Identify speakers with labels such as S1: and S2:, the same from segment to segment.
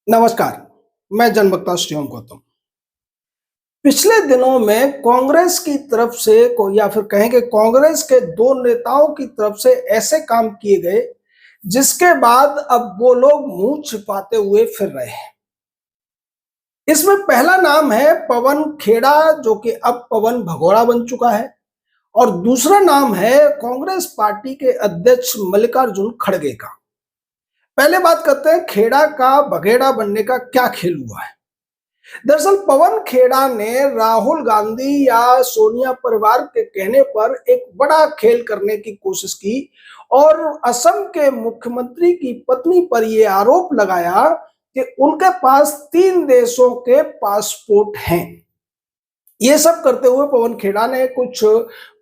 S1: नमस्कार, मैं जनवक्ता श्रीओम गौतम। पिछले दिनों में कांग्रेस की तरफ से या फिर कहें कि कांग्रेस के दो नेताओं की तरफ से ऐसे काम किए गए जिसके बाद अब वो लोग मुंह छिपाते हुए फिर रहे हैं। इसमें पहला नाम है पवन खेड़ा, जो कि अब पवन भगोड़ा बन चुका है, और दूसरा नाम है कांग्रेस पार्टी के अध्यक्ष मल्लिकार्जुन खड़गे का। पहले बात करते हैं खेड़ा का बघेड़ा बनने का क्या खेल हुआ है। दरअसल पवन खेड़ा ने राहुल गांधी या सोनिया परिवार के कहने पर एक बड़ा खेल करने की कोशिश की और असम के मुख्यमंत्री की पत्नी पर यह आरोप लगाया कि उनके पास 3 देशों के पासपोर्ट हैं। ये सब करते हुए पवन खेड़ा ने कुछ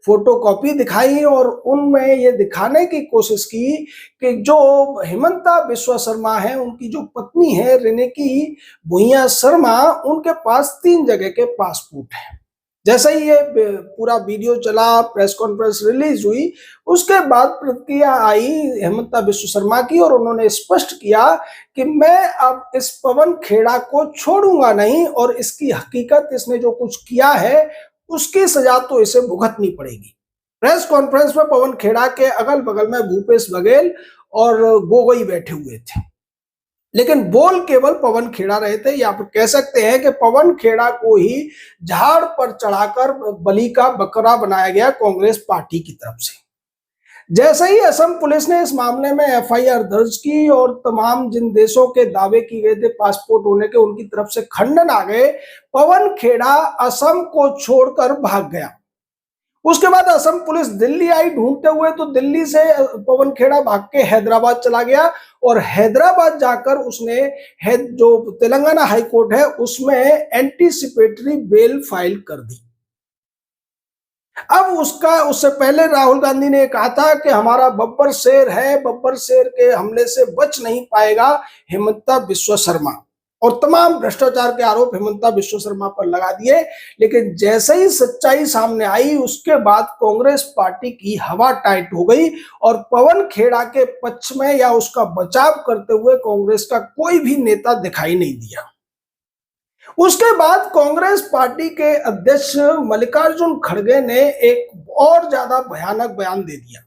S1: फोटोकॉपी दिखाई और उनमें ये दिखाने की कोशिश की कि जो हेमंता बिस्वा शर्मा है, उनकी जो पत्नी है रिनिकी भुइयां शर्मा, उनके पास 3 जगह के पासपोर्ट हैं। जैसे ही ये पूरा वीडियो चला, प्रेस कॉन्फ्रेंस रिलीज हुई, उसके बाद प्रतिक्रिया आई हेमंता बिस्वा शर्मा की और उन्होंने स्पष्ट किया कि मैं अब इस पवन खेड़ा को छोड़ूंगा नहीं और इसकी हकीकत, इसने जो कुछ किया है उसकी सजा तो इसे भुगतनी पड़ेगी। प्रेस कॉन्फ्रेंस में पवन खेड़ा के अगल बगल में भूपेश बघेल और गोगोई बैठे हुए थे, लेकिन बोल केवल पवन खेड़ा रहे थे। या फिर कह सकते हैं कि पवन खेड़ा को ही झाड़ पर चढ़ाकर बलि का बकरा बनाया गया कांग्रेस पार्टी की तरफ से। जैसे ही असम पुलिस ने इस मामले में एफआईआर दर्ज की और तमाम जिन देशों के दावे किए गए थे पासपोर्ट होने के, उनकी तरफ से खंडन आ गए, पवन खेड़ा असम को छोड़कर भाग गया। उसके बाद असम पुलिस दिल्ली आई ढूंढते हुए, तो दिल्ली से पवन खेड़ा भाग के हैदराबाद चला गया और हैदराबाद जाकर उसने जो तेलंगाना हाई कोर्ट है उसमें एंटीसिपेटरी बेल फाइल कर दी। अब उससे पहले राहुल गांधी ने कहा था कि हमारा बब्बर शेर है, बब्बर शेर के हमले से बच नहीं पाएगा हेमंता बिस्वा शर्मा, और तमाम भ्रष्टाचार के आरोप हेमंता बिस्वा शर्मा पर लगा दिए। लेकिन जैसे ही सच्चाई सामने आई, उसके बाद कांग्रेस पार्टी की हवा टाइट हो गई और पवन खेड़ा के पक्ष में या उसका बचाव करते हुए कांग्रेस का कोई भी नेता दिखाई नहीं दिया। उसके बाद कांग्रेस पार्टी के अध्यक्ष मल्लिकार्जुन खड़गे ने एक और ज्यादा भयानक बयान दे दिया।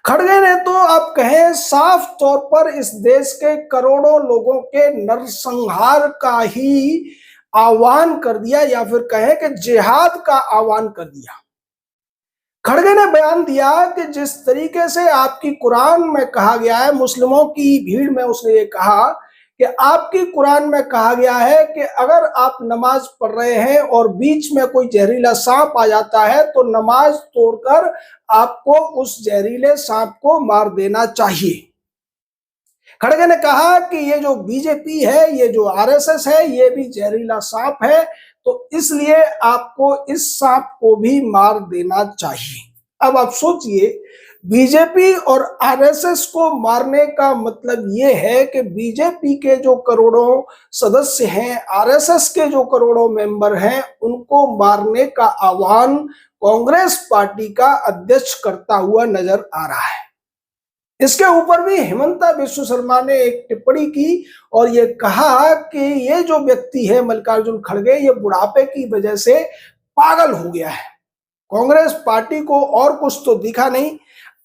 S1: खड़गे ने तो आप कहें साफ तौर पर इस देश के करोड़ों लोगों के नरसंहार का ही आह्वान कर दिया, या फिर कहें कि जिहाद का आह्वान कर दिया। खड़गे ने बयान दिया कि जिस तरीके से आपकी कुरान में कहा गया है, मुस्लिमों की भीड़ में उसने ये कहा कि आपकी कुरान में कहा गया है कि अगर आप नमाज पढ़ रहे हैं और बीच में कोई जहरीला सांप आ जाता है तो नमाज तोड़कर आपको उस जहरीले सांप को मार देना चाहिए। खड़गे ने कहा कि ये जो बीजेपी है, ये जो आरएसएस है, ये भी जहरीला सांप है, तो इसलिए आपको इस सांप को भी मार देना चाहिए। अब आप सोचिए, बीजेपी और आरएसएस को मारने का मतलब ये है कि बीजेपी के जो करोड़ों सदस्य हैं, आरएसएस के जो करोड़ों मेंबर हैं, उनको मारने का आह्वान कांग्रेस पार्टी का अध्यक्ष करता हुआ नजर आ रहा है। इसके ऊपर भी हेमंता बिस्वा शर्मा ने एक टिप्पणी की और ये कहा कि ये जो व्यक्ति है मल्लिकार्जुन खड़गे, ये बुढ़ापे की वजह से पागल हो गया है। कांग्रेस पार्टी को और कुछ तो दिखा नहीं।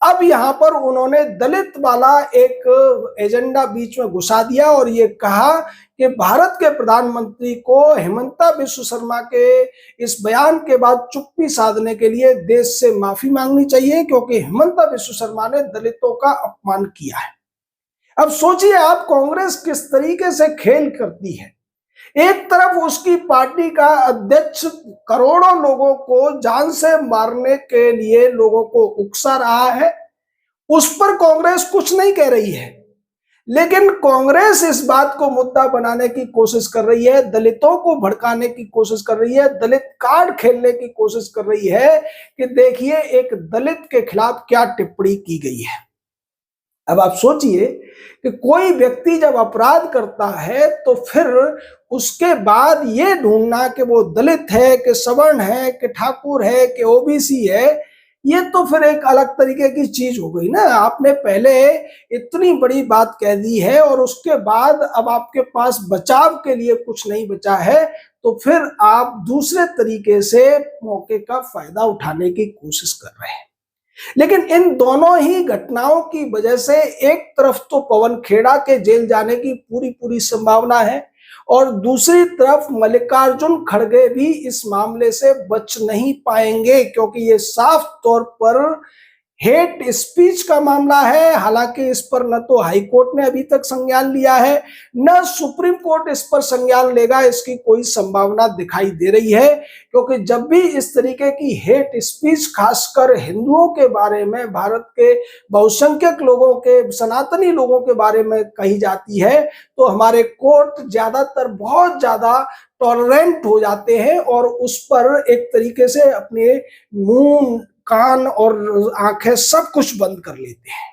S1: अब यहां पर उन्होंने दलित वाला एक एजेंडा बीच में घुसा दिया और ये कहा कि भारत के प्रधानमंत्री को हेमंता बिस्वा शर्मा के इस बयान के बाद चुप्पी साधने के लिए देश से माफी मांगनी चाहिए, क्योंकि हेमंता बिस्वा शर्मा ने दलितों का अपमान किया है। अब सोचिए आप, कांग्रेस किस तरीके से खेल करती है। एक तरफ उसकी पार्टी का अध्यक्ष करोड़ों लोगों को जान से मारने के लिए लोगों को उकसा रहा है, उस पर कांग्रेस कुछ नहीं कह रही है, लेकिन कांग्रेस इस बात को मुद्दा बनाने की कोशिश कर रही है, दलितों को भड़काने की कोशिश कर रही है, दलित कार्ड खेलने की कोशिश कर रही है कि देखिए एक दलित के खिलाफ क्या टिप्पणी की गई है। अब आप सोचिए कि कोई व्यक्ति जब अपराध करता है तो फिर उसके बाद ये ढूंढना कि वो दलित है, कि सवर्ण है, कि ठाकुर है, कि ओबीसी है, ये तो फिर एक अलग तरीके की चीज हो गई ना। आपने पहले इतनी बड़ी बात कह दी है और उसके बाद अब आपके पास बचाव के लिए कुछ नहीं बचा है, तो फिर आप दूसरे तरीके से मौके का फायदा उठाने की कोशिश कर रहे हैं। लेकिन इन दोनों ही घटनाओं की वजह से एक तरफ तो पवन खेड़ा के जेल जाने की पूरी पूरी संभावना है और दूसरी तरफ मल्लिकार्जुन खड़गे भी इस मामले से बच नहीं पाएंगे, क्योंकि ये साफ तौर पर हेट स्पीच का मामला है। हालांकि इस पर न तो हाई कोर्ट ने अभी तक संज्ञान लिया है, न सुप्रीम कोर्ट इस पर संज्ञान लेगा, इसकी कोई संभावना दिखाई दे रही है। क्योंकि जब भी इस तरीके की हेट स्पीच खासकर हिंदुओं के बारे में, भारत के बहुसंख्यक लोगों के, सनातनी लोगों के बारे में कही जाती है, तो हमारे कोर्ट ज्यादातर बहुत ज्यादा टॉलरेंट हो जाते हैं और उस पर एक तरीके से अपने मुंह, कान और आंखें सब कुछ बंद कर लेते हैं।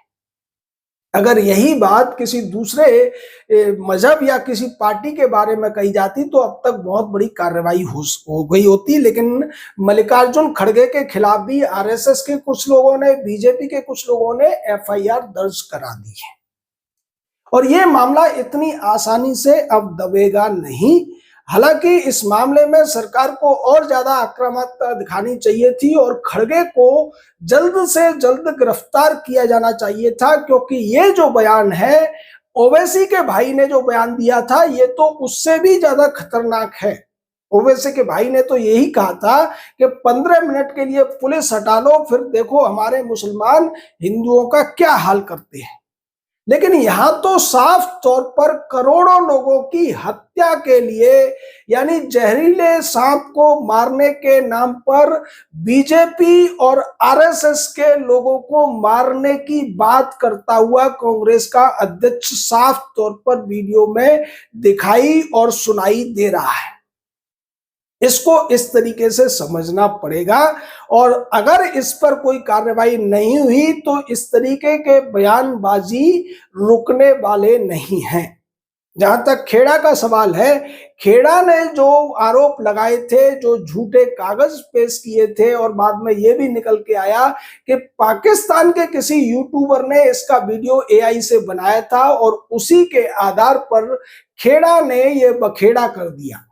S1: अगर यही बात किसी दूसरे मजहब या किसी पार्टी के बारे में कही जाती तो अब तक बहुत बड़ी कार्रवाई हो गई होती। लेकिन मल्लिकार्जुन खड़गे के खिलाफ भी आरएसएस के कुछ लोगों ने, बीजेपी के कुछ लोगों ने एफआईआर दर्ज करा दी है और ये मामला इतनी आसानी से अब दबेगा नहीं। हालांकि इस मामले में सरकार को और ज्यादा आक्रामकता दिखानी चाहिए थी और खड़गे को जल्द से जल्द गिरफ्तार किया जाना चाहिए था, क्योंकि ये जो बयान है ओवैसी के भाई ने जो बयान दिया था ये तो उससे भी ज्यादा खतरनाक है। ओवैसी के भाई ने तो यही कहा था कि 15 मिनट के लिए पुलिस हटा लो, फिर देखो हमारे मुसलमान हिंदुओं का क्या हाल करते हैं। लेकिन यहां तो साफ तौर पर करोड़ों लोगों की हत्या के लिए, यानी जहरीले सांप को मारने के नाम पर बीजेपी और आरएसएस के लोगों को मारने की बात करता हुआ कांग्रेस का अध्यक्ष साफ तौर पर वीडियो में दिखाई और सुनाई दे रहा है। इसको इस तरीके से समझना पड़ेगा और अगर इस पर कोई कार्रवाई नहीं हुई तो इस तरीके के बयानबाजी रुकने वाले नहीं हैं। जहां तक खेड़ा का सवाल है, खेड़ा ने जो आरोप लगाए थे, जो झूठे कागज पेश किए थे और बाद में यह भी निकल के आया कि पाकिस्तान के किसी यूट्यूबर ने इसका वीडियो एआई से बनाया था और उसी के आधार पर खेड़ा ने यह बखेड़ा कर दिया।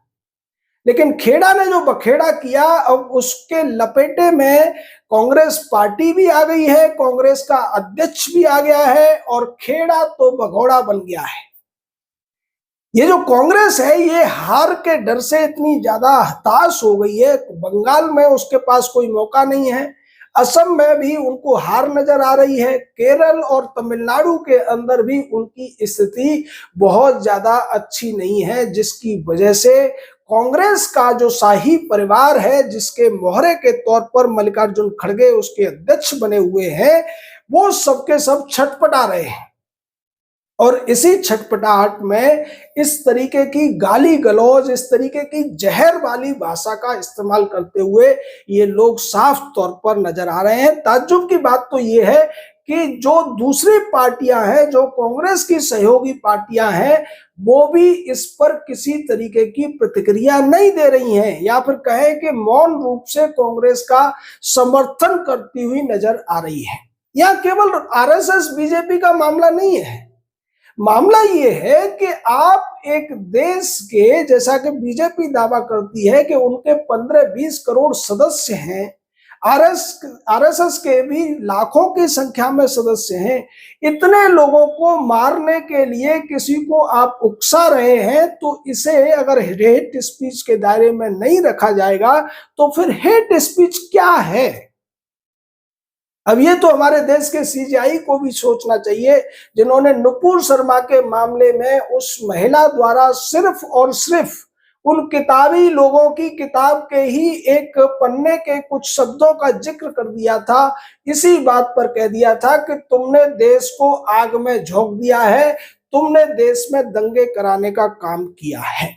S1: लेकिन खेड़ा ने जो बखेड़ा किया, अब उसके लपेटे में कांग्रेस पार्टी भी आ गई है, कांग्रेस का अध्यक्ष भी आ गया है और खेड़ा तो भगोड़ा बन गया है। ये जो कांग्रेस है ये हार के डर से इतनी ज्यादा हताश हो गई है। बंगाल में उसके पास कोई मौका नहीं है, असम में भी उनको हार नजर आ रही है, केरल और तमिलनाडु के अंदर भी उनकी स्थिति बहुत ज्यादा अच्छी नहीं है, जिसकी वजह से कांग्रेस का जो शाही परिवार है, जिसके मोहरे के तौर पर मल्लिकार्जुन खड़गे उसके अध्यक्ष बने हुए हैं, वो सबके सब छटपटा रहे हैं। और इसी छटपटाहट में इस तरीके की गाली गलौज, इस तरीके की जहर वाली भाषा का इस्तेमाल करते हुए ये लोग साफ तौर पर नजर आ रहे हैं। ताज्जुब की बात तो ये है कि जो दूसरी पार्टियां हैं, जो कांग्रेस की सहयोगी पार्टियां हैं, वो भी इस पर किसी तरीके की प्रतिक्रिया नहीं दे रही हैं, या फिर कहें कि मौन रूप से कांग्रेस का समर्थन करती हुई नजर आ रही है। यह केवल आरएसएस बीजेपी का मामला नहीं है, मामला ये है कि आप एक देश के, जैसा कि बीजेपी दावा करती है कि उनके 15-20 करोड़ सदस्य हैं, आरएसएस के भी लाखों की संख्या में सदस्य हैं, इतने लोगों को मारने के लिए किसी को आप उकसा रहे हैं, तो इसे अगर हेट स्पीच के दायरे में नहीं रखा जाएगा तो फिर हेट स्पीच क्या है? अब ये तो हमारे देश के सीजीआई को भी सोचना चाहिए, जिन्होंने नुपुर शर्मा के मामले में उस महिला द्वारा सिर्फ और सिर्फ उन किताबी लोगों की किताब के ही एक पन्ने के कुछ शब्दों का जिक्र कर दिया था, इसी बात पर कह दिया था कि तुमने देश को आग में झोंक दिया है, तुमने देश में दंगे कराने का काम किया है।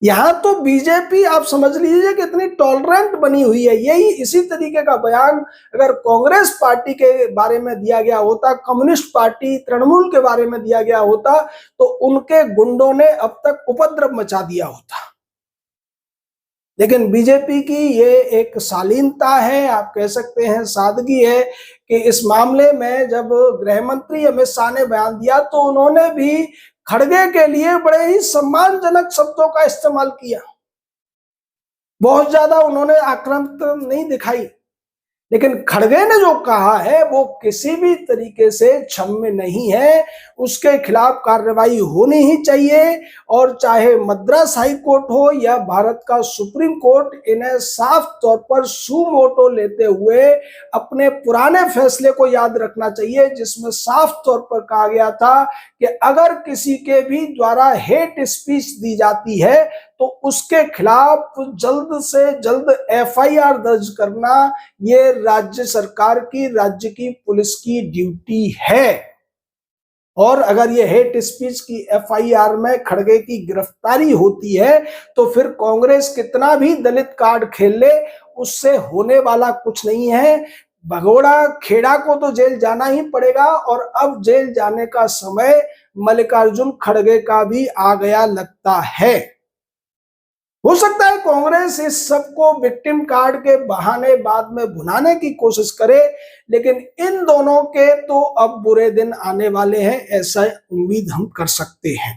S1: यहां तो बीजेपी आप समझ लीजिए कि इतनी टॉलरेंट बनी हुई है। यही इसी तरीके का बयान अगर कांग्रेस पार्टी के बारे में दिया गया होता, कम्युनिस्ट पार्टी तृणमूल के बारे में दिया गया होता, तो उनके गुंडों ने अब तक उपद्रव मचा दिया होता। लेकिन बीजेपी की ये एक शालीनता है, आप कह सकते हैं सादगी है, कि इस मामले में जब गृह मंत्री अमित शाह ने बयान दिया तो उन्होंने भी खड़गे के लिए बड़े ही सम्मानजनक शब्दों का इस्तेमाल किया। बहुत ज्यादा उन्होंने आक्रामकता नहीं दिखाई। लेकिन खड़गे ने जो कहा है वो किसी भी तरीके से क्षम्य नहीं है, उसके खिलाफ कार्रवाई होनी ही चाहिए। और चाहे मद्रास हाई कोर्ट हो या भारत का सुप्रीम कोर्ट, इन्हें साफ तौर पर सुमोटो लेते हुए अपने पुराने फैसले को याद रखना चाहिए, जिसमें साफ तौर पर कहा गया था कि अगर किसी के भी द्वारा हेट स्पीच दी जाती है तो उसके खिलाफ जल्द से जल्द एफआईआर दर्ज करना ये राज्य सरकार की, राज्य की पुलिस की ड्यूटी है। और अगर ये हेट स्पीच की एफआईआर में खड़गे की गिरफ्तारी होती है तो फिर कांग्रेस कितना भी दलित कार्ड खेल ले, उससे होने वाला कुछ नहीं है। भगोड़ा खेड़ा को तो जेल जाना ही पड़ेगा, और अब जेल जाने का समय मल्लिकार्जुन खड़गे का भी आ गया लगता है। हो सकता है कांग्रेस इस सबको विक्टिम कार्ड के बहाने बाद में भुनाने की कोशिश करे, लेकिन इन दोनों के तो अब बुरे दिन आने वाले हैं, ऐसा उम्मीद हम कर सकते हैं।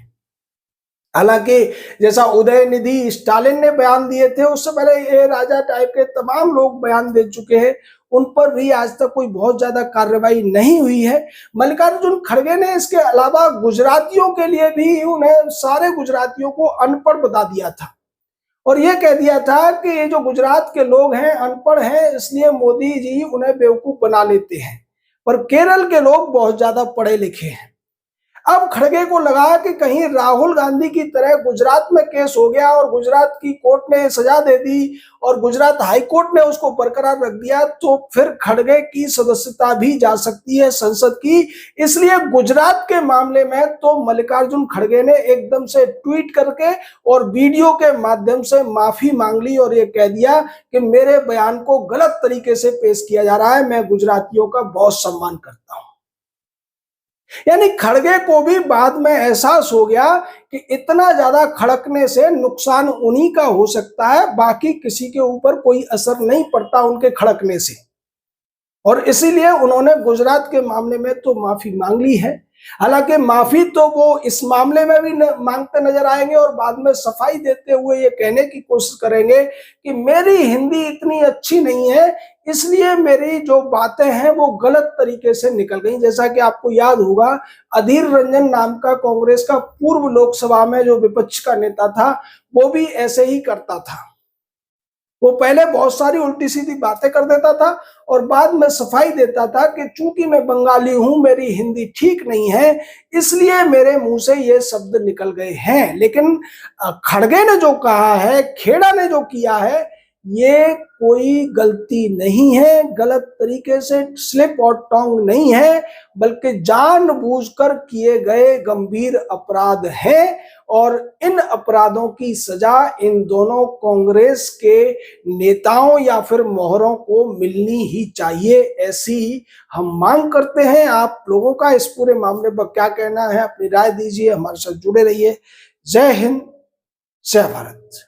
S1: हालांकि जैसा उदयनिधि स्टालिन ने बयान दिए थे, उससे पहले ये राजा टाइप के तमाम लोग बयान दे चुके हैं, उन पर भी आज तक कोई बहुत ज्यादा कार्रवाई नहीं हुई है। मल्लिकार्जुन खड़गे ने इसके अलावा गुजरातियों के लिए भी, उन्हें सारे गुजरातियों को अनपढ़ बता दिया था और यह कह दिया था कि ये जो गुजरात के लोग हैं अनपढ़ हैं, इसलिए मोदी जी उन्हें बेवकूफ बना लेते हैं, पर केरल के लोग बहुत ज्यादा पढ़े लिखे हैं। अब खड़गे को लगा कि कहीं राहुल गांधी की तरह गुजरात में केस हो गया और गुजरात की कोर्ट ने सजा दे दी और गुजरात हाई कोर्ट ने उसको बरकरार रख दिया, तो फिर खड़गे की सदस्यता भी जा सकती है संसद की। इसलिए गुजरात के मामले में तो मल्लिकार्जुन खड़गे ने एकदम से ट्वीट करके और वीडियो के माध्यम से माफी मांग ली और ये कह दिया कि मेरे बयान को गलत तरीके से पेश किया जा रहा है, मैं गुजरातियों का बहुत सम्मान करता हूं। यानी खड़गे को भी बाद में एहसास हो गया कि इतना ज्यादा खड़कने से नुकसान उन्हीं का हो सकता है, बाकी किसी के ऊपर कोई असर नहीं पड़ता उनके खड़कने से। और इसीलिए उन्होंने गुजरात के मामले में तो माफी मांग ली है। हालांकि माफी तो वो इस मामले में भी मांगते नजर आएंगे और बाद में सफाई देते हुए ये कहने की कोशिश करेंगे कि मेरी हिंदी इतनी अच्छी नहीं है, इसलिए मेरी जो बातें हैं वो गलत तरीके से निकल गई। जैसा कि आपको याद होगा, अधीर रंजन नाम का कांग्रेस का पूर्व लोकसभा में जो विपक्ष का नेता था, वो भी ऐसे ही करता था। वो पहले बहुत सारी उल्टी सीधी बातें कर देता था और बाद में सफाई देता था कि चूंकि मैं बंगाली हूं, मेरी हिंदी ठीक नहीं है, इसलिए मेरे मुंह से ये शब्द निकल गए हैं। लेकिन खड़गे ने जो कहा है, खेड़ा ने जो किया है, ये कोई गलती नहीं है, गलत तरीके से स्लिप और टोंग नहीं है, बल्कि जानबूझकर किए गए गंभीर अपराध हैं और इन अपराधों की सजा इन दोनों कांग्रेस के नेताओं या फिर मोहरों को मिलनी ही चाहिए, ऐसी हम मांग करते हैं। आप लोगों का इस पूरे मामले पर क्या कहना है, अपनी राय दीजिए, हमारे साथ जुड़े रहिए। जय हिंद, जय भारत।